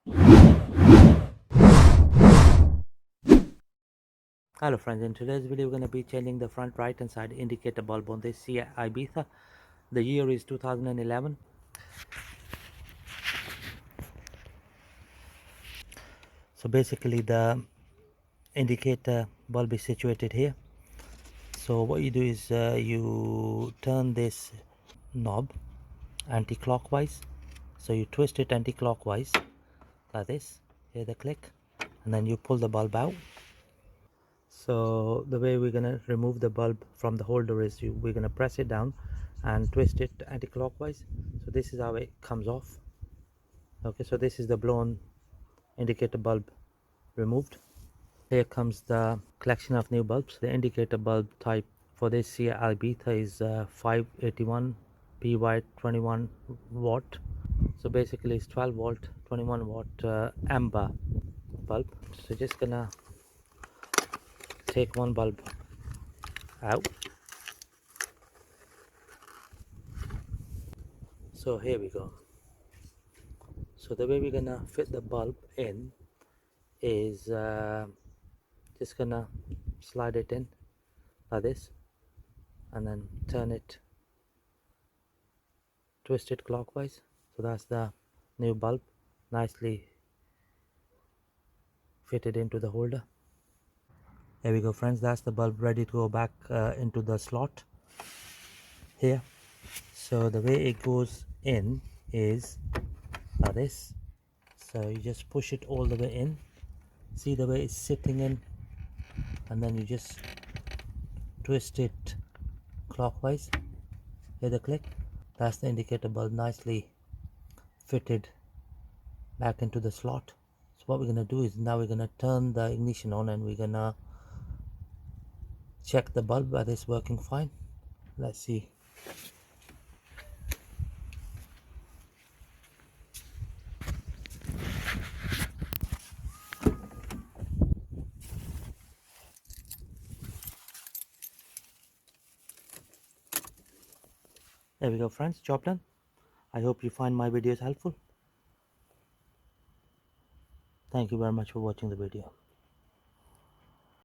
Hello friends, in today's video we're going to be changing the front right hand side indicator bulb on this Sea Ibiza. The year is 2011. So basically the indicator bulb is situated here. So what you do is you turn this knob anti-clockwise. So you twist it anti-clockwise like this, hear the click, and then you pull the bulb out. So the way we're going to remove the bulb from the holder is we're going to press it down and twist it anti-clockwise. So this is how it comes off. Okay, so this is the blown indicator bulb removed. Here comes the collection of new bulbs. The indicator bulb type for this Sea Ibiza is 581 PY 21 watt. So basically it's 12 volt 21 watt amber bulb. So just gonna take one bulb out. So here we go. So the way we're gonna fit the bulb in is just gonna slide it in like this and then turn it, twist it clockwise. So that's the new bulb nicely fitted into the holder. There we go friends, that's the bulb ready to go back into the slot here. So the way it goes in is like this. So you just push it all the way in, see the way it's sitting in, and then you just twist it clockwise, hear the click. That's the indicator bulb nicely fitted back into the slot. So what we're going to do is now we're going to turn the ignition on and we're going to check the bulb whether it's working fine. Let's see. There we go friends, job done. I hope you find my videos helpful. Thank you very much for watching the video.